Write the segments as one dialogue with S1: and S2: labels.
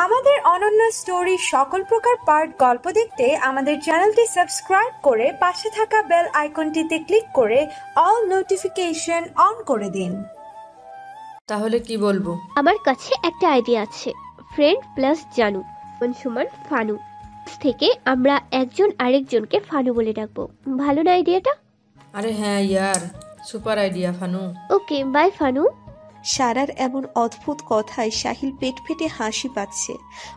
S1: আমাদের অনন্য স্টোরি সকল প্রকার পার্ট গল্প দেখতে আমাদের চ্যানেলটি সাবস্ক্রাইব করে পাশে থাকা বেল আইকনটিতে ক্লিক করে অল নোটিফিকেশন অন করে দিন।
S2: তাহলে কি বলবো?
S3: আমার কাছে একটা আইডিয়া আছে, ফ্রেন্ড প্লাস জানু সমান ফানু। থেকে আমরা একজন আরেকজনকে ফানু বলে ডাকবো, ভালো না আইডিয়াটা?
S2: আরে হ্যাঁ ইয়ার, super idea Fanu.
S3: Okay bye Fanu.
S4: সারার এমন অদ্ভুত কথায় সাহিল পেট ফেটে হাসি পাচ্ছে।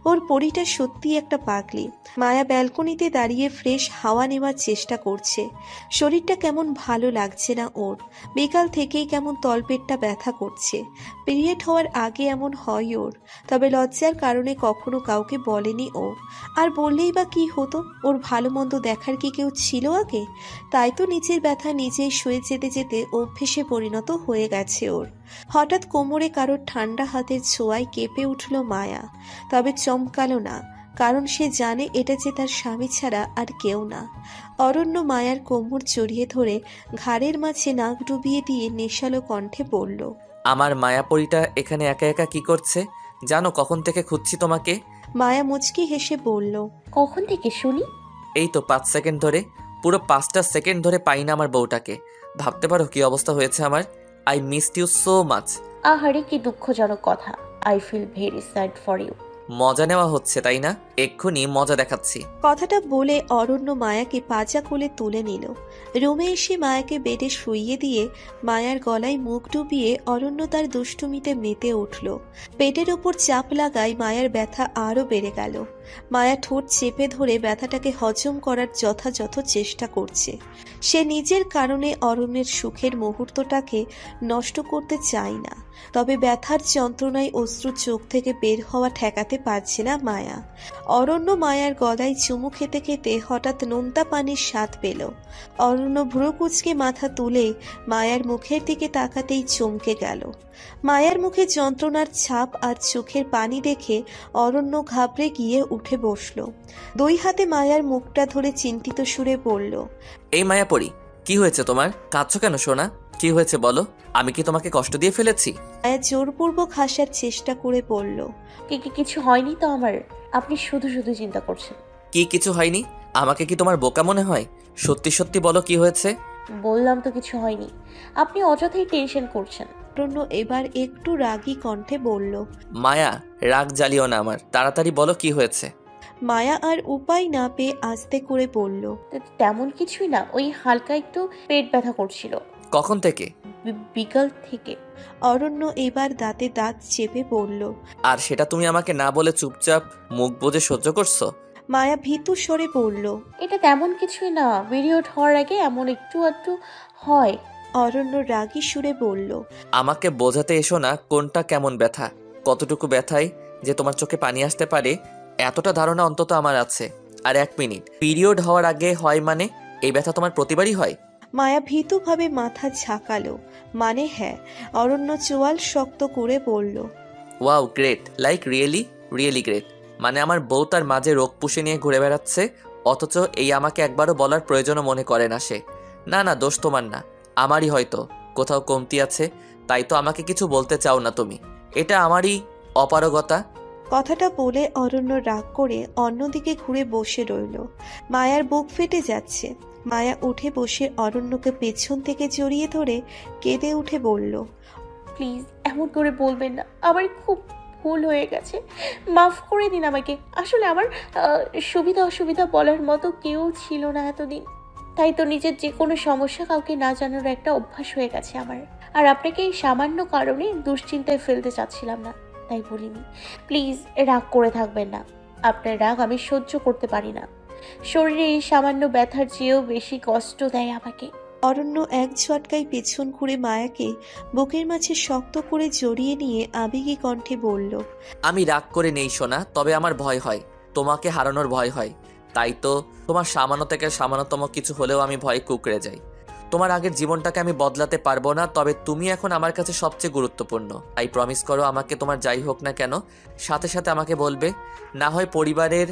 S4: ওর পরীটা সত্যি একটা পাগলি। মায়া ব্যালকনিতে দাঁড়িয়ে ফ্রেশ হাওয়া নেওয়ার চেষ্টা করছে। শরীরটা কেমন ভালো লাগছে না ওর। বিকাল থেকেই কেমন তলপেটটা ব্যথা করছে। পিরিয়ড হওয়ার আগে এমন হয় ওর, তবে লজ্জার কারণে কখনো কাউকে বলেনি ও। আর বললেই বা কি হতো? ওর ভালো মন্দ দেখার কি কেউ ছিল আগে? তাই তো নিজের ব্যথা নিজেই সয়ে যেতে যেতে অভ্যেসে পরিণত হয়ে গেছে ওর। হঠাৎ কোমরে কারোর ঠান্ডা হাতের ছোঁয়ায় কেঁপে উঠল মায়া, তবে চমকালো না, কারণ সে জানে এটা যে তার স্বামী ছাড়া আর কেউ না। অরণ্য মায়ার কোমর জড়িয়ে ধরে ঘাড়ের মাঝে নাক ডুবিয়ে দিয়ে নেশালো কণ্ঠে বলল,
S5: আমার মায়াপরীটা এখানে একা একা কি করছে জানো? কখন থেকে খুঁজছি তোমাকে।
S4: মায়া মুচকি হেসে বলল,
S6: কখন থেকে শুনি?
S5: এই তো 5 সেকেন্ড ধরে, পুরো 5টা সেকেন্ড ধরে পাই না আমার বউটাকে। ভাবতে পারো কি অবস্থা হয়েছে আমার। I missed you so much.
S6: আহারে কি দুঃখজনক কথা। I feel very sad for you.
S5: মজা নেওয়া হচ্ছে তাই না? এক্ষুনি মজা দেখাচ্ছি।
S4: কথাটা বলে অরণ্য মায়াকে পাজা কোলে তুলে নিল। রুমে এসে মায়াকে বেডে শুইয়ে দিয়ে মায়ার গলায় মুখ ডুবিয়ে অরণ্য তার দুষ্টুমিতে মেতে উঠল। পেটের ওপর চাপ লাগায় মায়ার ব্যথা আরও বেড়ে গেল। মায়া ঠোঁট চেপে ধরে ব্যথাটাকে হজম করার যথাযথ চেষ্টা করছে। সে নিজের কারণে অরণ্যের সুখের মুহূর্তটাকে নষ্ট করতে চায় না, তবে ব্যথার যন্ত্রণায় অশ্রু চোখ থেকে বের হওয়া ঠেকাতে পারছে না মায়া। অরণ্য মায়ার গলায় চুমু খেতে খেতে হঠাৎ নোনতা পানির স্বাদ পেল। অরণ্য ভ্রু কুঁচকে মাথা তুলে মায়ার মুখের দিকে তাকাতেই চমকে গেল। মায়ার মুখে যন্ত্রণার ছাপ আর চোখের পানি দেখে অরণ্য ঘাবড়ে গিয়ে উঠে বসল। দুই হাতে মায়ার মুখটা ধরে চিন্তিত সুরে বলল,
S5: এই মায়াপরি, কি হয়েছে তোমার? কাঁদছো কেন সোনা? কি হয়েছে বলো? আমি কি তোমাকে কষ্ট দিয়ে ফেলেছি?
S4: মায়া জোরপূর্বক হাসার চেষ্টা করে বলল,
S6: কিছু হয়নি তো আমার। আপনি শুধু শুধু চিন্তা করছেন।
S5: কি কিছু হয়নি? আমাকে কি তোমার বোকা মনে হয়? সত্যি সত্যি বলো কি হয়েছে।
S6: বললাম তো কিছু হয়নি। আপনি অযথাই টেনশন করছেন।
S4: অরণ্য এবার একটু রাগী কণ্ঠে বলল,
S5: মায়া, রাগ জ্বালিও না আমার, তাড়াতাড়ি বলো কি হয়েছে।
S4: মায়া আর উপায় না পেয়ে আস্তে করে বলল,
S6: তেমন কিছুই না, ওই হালকা একটু পেট ব্যথা করছিল।
S5: কখন থেকে?
S6: বিকাল থেকে।
S4: অরণ্য এবার দাঁতে দাঁত চেপে বলল,
S5: আর সেটা তুমি আমাকে না বলে চুপচাপ মুখ বুজে সহ্য করছো?
S4: মায়া ভীতু স্বরে বলল,
S6: এটা তেমন কিছুই না, পিরিয়ড হওয়ার আগে এমন একটু একটু হয়।
S4: অরণ্য রাগী সুরে বলল,
S5: আমাকে বোঝাতে এসো না কোনটা কেমন ব্যথা, কতটুকু ব্যথায় যে তোমার চোখে পানি আসতে পারে এতটা ধারণা অন্তত আমার আছে। আর 1 মিনিট, পিরিয়ড হওয়ার আগে হয় মানে এই ব্যথা তোমার প্রতিবারই হয়?
S4: মায়া ভীতুভাবে মাথা ঝাঁকালো, মানে হ্যাঁ। অরণ্য চোয়াল শক্ত করে বলল,
S5: wow great, like really really great. মানে আমার বউ তার মাঝে রোগ পুষে নিয়ে ঘুরে বেড়াচ্ছে, অথচ এই আমাকে একবারও বলার প্রয়োজনও মনে করে না সে। না না, দোষ তোমার না, আমারই হয়তো কোথাও কমতি আছে, তাই তো আমাকে কিছু বলতে চাও না তুমি। এটা আমারই অপারগতা।
S4: কথাটা বলে অরণ্য রাগ করে অন্যদিকে ঘুরে বসে রইল। মায়ার বুক ফেটে যাচ্ছে। মায়া উঠে বসে অরণ্যকে পেছন থেকে জড়িয়ে ধরে কেঁদে উঠে বলল,
S6: প্লিজ এমন করে বলবেন না, আমার খুব ভুল হয়ে গেছে, মাফ করে দিন আমাকে। আসলে আমার সুবিধা অসুবিধা বলার মতো কেউ ছিল না এতদিন, তাই তো নিজের যে কোনো সমস্যা কাউকে না জানার একটা অভ্যাস হয়ে গেছে আমার। আর আপনাকে এই সামান্য কারণে দুশ্চিন্তায় ফেলতে চাচ্ছিলাম না, তাই বলিনি। প্লিজ রাগ করে থাকবেন না, আপনার রাগ আমি সহ্য করতে পারি না। শরীরে এই সামান্য ব্যথার চেয়েও বেশি কষ্ট দেয় আমাকে।
S4: অরণ্য এক ঝটকায় পেছন ঘুরে মায়াকে বুকের মাঝে শক্ত করে জড়িয়ে নিয়ে আবেগী কণ্ঠে বলল,
S5: আমি রাগ করে নেই সোনা, তবে আমার ভয় হয়, তোমাকে হারানোর ভয় হয়। তাই তো তোমার সামান্য থেকে সামান্যতম কিছু হলেও আমি ভয়ে কুঁকড়ে যাই। তোমার আগের জীবনটাকে আমি বদলাতে পারবো না, তবে তুমি এখন আমার কাছে সবচেয়ে গুরুত্বপূর্ণ। তাই প্রমিস করো আমাকে, তোমার যাই হোক না কেন সাথে সাথে আমাকে বলবে, না হয় পরিবারের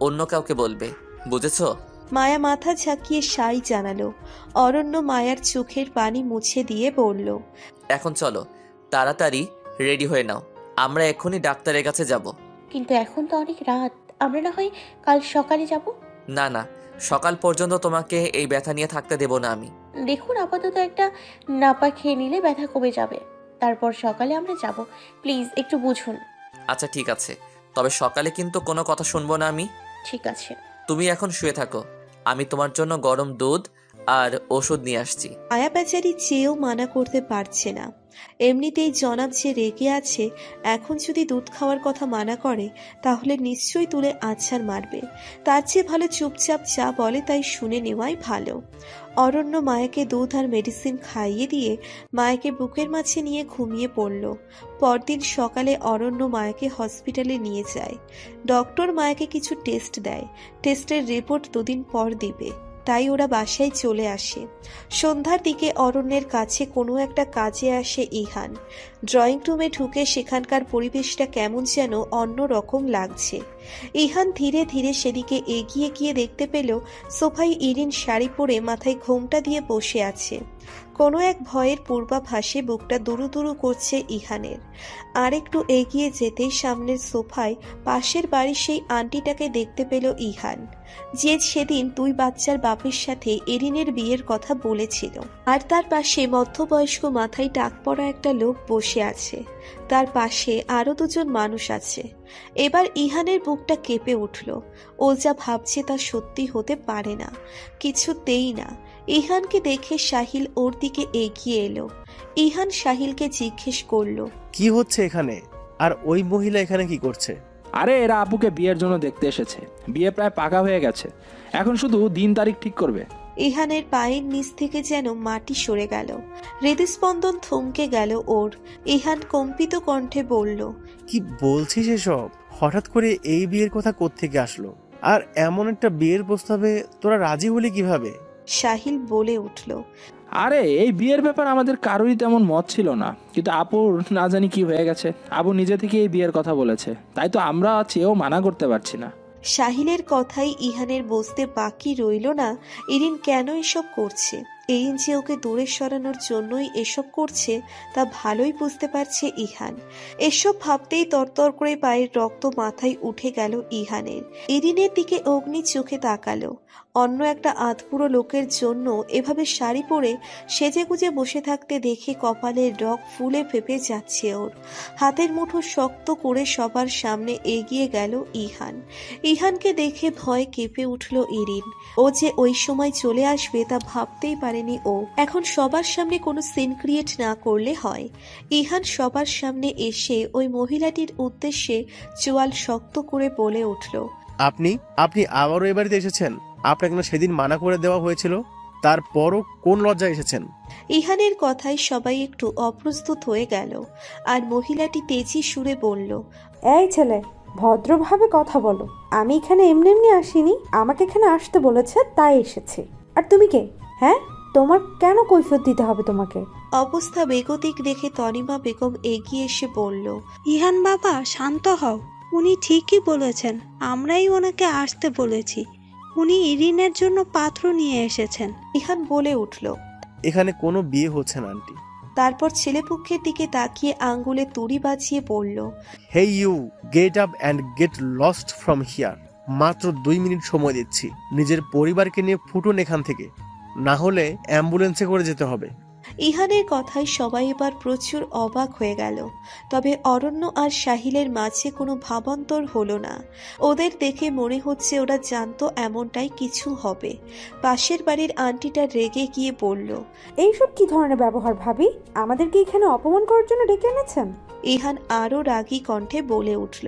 S5: অন্য কাউকে বলবে, বুঝেছো?
S4: মায়া মাথা ঝাঁকিয়ে সাই জানালো। অরণ্য মায়ার চোখের পানি মুছে দিয়ে বলল,
S5: এখন চলো তাড়াতাড়ি রেডি হয়ে নাও, আমরা এখনই ডাক্তারের কাছে যাব।
S6: কিন্তু এখন তো অনেক রাত, আমরা না হয় কাল সকালে যাব।
S5: না না, সকাল পর্যন্ত তোমাকে এই ব্যথা নিয়ে থাকতে দেব না আমি।
S6: দেখুন, আপাতত একটা নাপা খেয়ে নিলে ব্যথা কমে যাবে, তারপর সকালে আমরা যাব। প্লিজ একটু বুঝুন।
S5: আচ্ছা ঠিক আছে, তবে সকালে কিন্তু কোনো কথা শুনবো না আমি।
S6: ঠিক আছে।
S5: তুমি এখন শুয়ে থাকো, আমি তোমার জন্য গরম দুধ আর ওষুধ নিয়ে আসছি।
S4: মায়া বেচারি চেয়েও মানা করতে পারছে না। এমনিতেই জনাব যে রেগে আছে, এখন যদি দুধ খাওয়ার কথা মানা করে তাহলে নিশ্চয়ই তুলে আছাড় মারবে। তার চেয়ে ভালো চুপচাপ যা বলে তাই শুনে নেওয়াই ভালো। অরণ্য মায়াকে দুধ আর মেডিসিন খাইয়ে দিয়ে মায়াকে বুকের মাঝে নিয়ে ঘুমিয়ে পড়ল। পরদিন সকালে অরণ্য মায়াকে হসপিটালে নিয়ে যায়। ডক্টর মায়াকে কিছু টেস্ট দেয়। টেস্টের রিপোর্ট 2 দিন পর দিবে, তাই ওরা বাসায় চলে আসে। সন্ধ্যার দিকে অরণ্যের কাছে কোনো একটা কাজে আসে ইহান। ড্রয়িং রুমে ঢুকে সেখানকার পরিবেশটা কেমন যেন অন্য রকম লাগছে। ইহান ধীরে ধীরে সেদিকে এগিয়ে গিয়ে দেখতে পেল সোফায় ইরিন শাড়ি পরে মাথায় ঘোমটা দিয়ে বসে আছে। কোনো এক ভয়ের পূর্বাভাসে বুকটা দুরু দুরু করছে ইহানের। আর একটু এগিয়ে যেতেই সামনের সোফায় পাশের বাড়ির সেই আন্টিটাকে দেখতে পেল ইহান, যে সেদিন 2 বাচ্চার বাপের সাথে এরিনের বিয়ের কথা বলেছিল। আর তার পাশে মধ্যবয়স্ক মাথায় টাক পরা একটা লোক বসে আছে। তার পাশে আরো 2 জন মানুষ আছে। এবার ইহানের বুকটা কেঁপে উঠল। ও যা ভাবছে তা সত্যি হতে পারে না, কিছুতেই না। ইহানকে দেখে সাহিল ওর দিকে এগিয়ে এলো। ইহান সাহিলকে জিজ্ঞেস করলো,
S7: কি হচ্ছে এখানে? আর ওই মহিলা এখানে কি করছে?
S8: আরে এরা আপুকে বিয়ের জন্য দেখতে এসেছে। বিয়ে প্রায় পাকা হয়ে গেছে, এখন শুধু দিন তারিখ ঠিক করবে।
S4: ইহানের পায়ের নিচ থেকে যেন মাটি সরে গেল। হৃদস্পন্দন থমকে গেল ওর। ইহান কম্পিত কণ্ঠে বলল,
S7: কি বলছিস এসব? হঠাৎ করে এই বিয়ের কথা কোত্থেকে আসলো? আর এমন একটা বিয়ের প্রস্তাবে তোরা রাজি হলি কিভাবে?
S4: সাহিল বলে উঠল,
S8: আরে এই বিয়ের ব্যাপার আমাদের কারোরই তেমন মত ছিল না, কিন্তু আপুর না জানি কি হয়ে গেছে। আবু নিজে থেকে এই বিয়ের কথা বলেছে, তাই তো আমরা চেয়েও মানা করতে পারছি না।
S4: সাহিলের কথাই ইহানের বুঝতে বাকি রইল না ইরিন কেন এসব করছে। এরিন যে ওকে দূরে সরানোর জন্যই এসব করছে তা ভালোই বুঝতে পারছে ইহান। এসব ভাবতেই তরতর করে পায়ের রক্ত মাথায় উঠে গেল ইহানের। ইরিনের দিকে অগ্নি চোখে তাকালো। অন্য একটা আধপুরো লোকের জন্য এভাবে শাড়ি পরে সেজেগুজে বসে থাকতে দেখে কপালের রগ ফুলে ফেপে যাচ্ছে ওর। হাতের মুঠো শক্ত করে সবার সামনে এগিয়ে গেল ইহান। ইহানকে দেখে ভয় কেঁপে উঠল ইরিন। ও যে ওই সময় চলে আসবে তা ভাবতেই পারেনি ও। এখন সবার সামনে কোনো সিন ক্রিয়েট না করলে হয়। ইহান সবার সামনে এসে ওই মহিলাটির উদ্দেশ্যে চোয়াল শক্ত করে বলে উঠল,
S7: আপনি আবারও এ বাড়িতে এসেছেন? আপনাকে না সেদিন মানা করে দেওয়া হয়েছিল, তারপরও কোন লজ্জায় এসেছেন?
S4: ইহানের কথায় সবাই একটু অপ্রস্তুত হয়ে গেল। আর মহিলাটি তেজি সুরে বলল,
S1: এই ছেলে, ভদ্রভাবে কথা বলো। আমি এখানে এমনি এমনি আসিনি, আমাকে এখানে আসতে বলেছে তাই এসেছি। আর তুমি কে? হ্যাঁ, তোমার কেন কৈফিয়ত দিতে হবে তোমাকে?
S4: অবস্থা বেগতিক দেখে তনিমা বেগম এগিয়ে এসে বলল,
S9: ইহান বাবা শান্ত হও, উনি ঠিকই বলেছেন, আমরাই ওনাকে আসতে বলেছি। উনি ইরিনের জন্য পাত্র নিয়ে এসেছেন।
S4: ইহান বলে উঠল।
S7: এখানে কোনো বিয়ে হচ্ছে না আন্টি।
S4: তারপর ছেলেপক্ষের দিকে তাকিয়ে আঙ্গুলে তুড়ি বাজিয়ে বলল,
S7: hey you, get up and get lost from here. মাত্র 2 মিনিট সময় দিচ্ছি, নিজের পরিবারকে নিয়ে ফুটুন এখান থেকে, না হলে অ্যাম্বুলেন্সে করে যেতে হবে।
S4: ইহানের কথায় সবাই এবার প্রচুর অবাক হয়ে গেল। তবে অরণ্য আর সাহিলের মাঝে কোনো ভাবান্তর হলো না। ওদের দেখে মনে হচ্ছে ওরা জানতো এমনটাই কিছু হবে। পাশের বাড়ির আন্টিটা রেগে গিয়ে বলল,
S1: এইসব কি ধরনের ব্যবহার ভাবি? আমাদেরকে এখানে অপমান করার জন্য ডেকে এনেছেন?
S4: ইহান আরো রাগী কণ্ঠে বলে উঠল,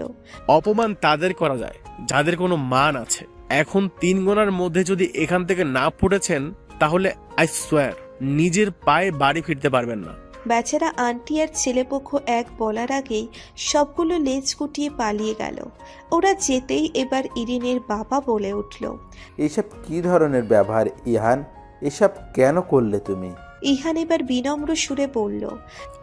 S7: অপমান তাদের করা যায় যাদের কোনো মান আছে। এখন 3 গোনার মধ্যে যদি এখান থেকে না ফুটেছেন তাহলে আই সোয়ার নিজের পায়ে বাড়ি ফিরতে পারবেন না।
S4: বেচারা আন্টি আর ছেলেপক্ষ এক বলার আগেই সবগুলো লেজ গুটিয়ে পালিয়ে গেল। ওরা যেতেই এবার ইরিনের বাবা বলে উঠল,
S10: এসব কি ধরনের ব্যবহার ইহান? এসব কেন করলে তুমি?
S4: ইহান এবার বিনম্র সুরে বলল,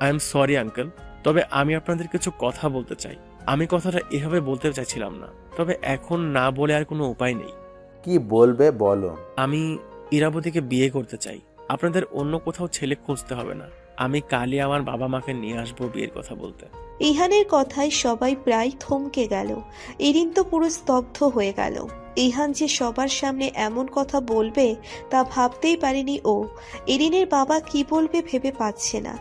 S7: আই এম সরি আঙ্কেল, তবে আমি আপনাদের কিছু কথা বলতে চাই। আমি কথাটা এভাবে বলতে চাইছিলাম না, তবে এখন না বলে আর কোনো উপায় নেই।
S10: কি বলবে বলো।
S7: আমি ইরাবতীকে বিয়ে করতে চাই। আপনাদের অন্য কোথাও ছেলে খুঁজতে হবে না। আমি কালই আমার বাবা মাকে নিয়ে আসবো বিয়ের কথা বলতে।
S4: ইহানের কথায় সবাই প্রায় থমকে গেল। ইরিন তো পুরো স্তব্ধ হয়ে গেল। ইহান যে সবার সামনে এমন কথা বলবে তা ভাবতেই পারেনি ও। ইরিনের বাবা কি বলবে ভেবে পাচ্ছে না।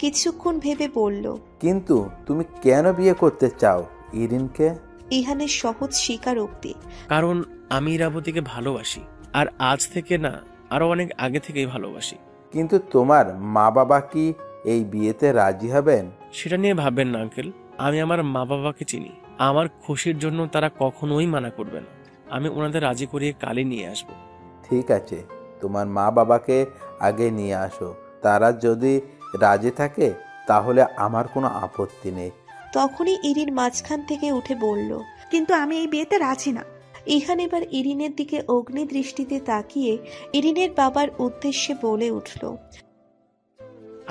S4: কিছুক্ষণ ভেবে বলল,
S10: কিন্তু তুমি কেন বিয়ে করতে চাও ইরিনকে?
S4: ইহানের সহজ স্বীকারোক্তি।
S7: কারণ আমি ইরাবতীকে ভালোবাসি, আর আজ থেকে না, আরো অনেক আগে থেকেই ভালোবাসি।
S10: কিন্তু তোমার মা বাবা কি এই বিয়েতে রাজি হবেন?
S7: সেটা নিয়ে ভাববেন না আঙ্কেল, আমি আমার মা বাবাকে চিনি। আমার খুশির জন্য তারা কখনোই মানা করবে না। আমি ওনাদের রাজি করিয়ে কালই নিয়ে আসব।
S10: ঠিক আছে, তোমার মা বাবাকে আগে নিয়ে আসো। তারা যদি রাজি থাকে তাহলে আমার কোনো আপত্তি নেই।
S4: তখনই ইরিন মাঝখান থেকে উঠে বলল,
S11: কিন্তু আমি এই বিয়েতে রাজি না।
S4: ইহান এবার ইরিনের দিকে অগ্নি দৃষ্টিতে তাকিয়ে ইরিনের বাবার উদ্দেশ্যে বলে উঠল,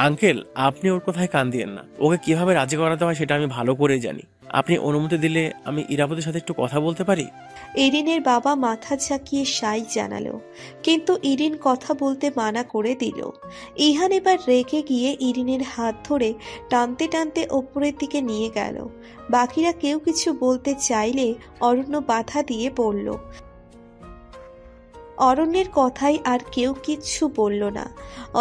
S7: আঙ্কেল, আপনি ওর কথায় কান দিয়েন না। ওকে কিভাবে রাজি করাতে হয় সেটা আমি ভালো করেই জানি। আপনি অনুমতি দিলে আমি ইরাবতীর সাথে একটু কথা বলতে পারি।
S4: ইরিনের বাবা মাথা ঝাঁকিয়ে সাই জানালো, কিন্তু ইরিন কথা বলতে মানা করে দিল। ইহান এবার রেগে গিয়ে ইরিনের হাত ধরে টানতে টানতে ওপরের দিকে নিয়ে গেল। বাকিরা কেউ কিছু বলতে চাইলে অরণ্য বাধা দিয়ে বলল। অরণ্যের কথাই আর কেউ কিচ্ছু বলল না।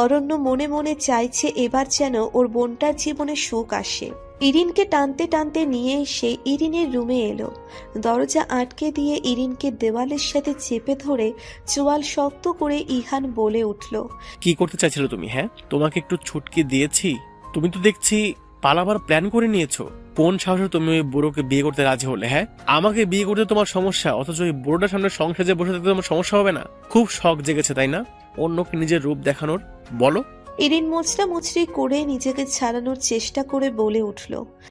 S4: অরণ্য মনে মনে চাইছে এবার যেন ওর বোনটার জীবনে সুখ আসে। ইরিনকে টানতে টানতে নিয়ে এসে ইরিনের রুমে এলো। দরজা আটকে দিয়ে ইরিনকে দেওয়ালের সাথে চেপে ধরে চোয়াল শক্ত করে ইহান বলে উঠল,
S7: কি করতে চাইছিল তুমি? হ্যাঁ, তোমাকে একটু ছুটকি দিয়েছি? তুমি তো দেখছি পালাবার প্ল্যান করে নিয়েছো। কোন সাহসে তুমি ওই বুড়োকে বিয়ে করতে রাজি হলে? হ্যাঁ, আমাকে বিয়ে করতে তোমার সমস্যা, অথচ ওই বুড়োটার সামনে সংসারে বসে থাকতে তোমার সমস্যা হবে না? খুব শখ জেগেছে তাই না অন্যকে নিজের রূপ দেখানোর? বলো।
S4: ইরিন মোচড়া মুচড়ি করে নিজেকে ছাড়ানোর চেষ্টা করে বলে উঠল,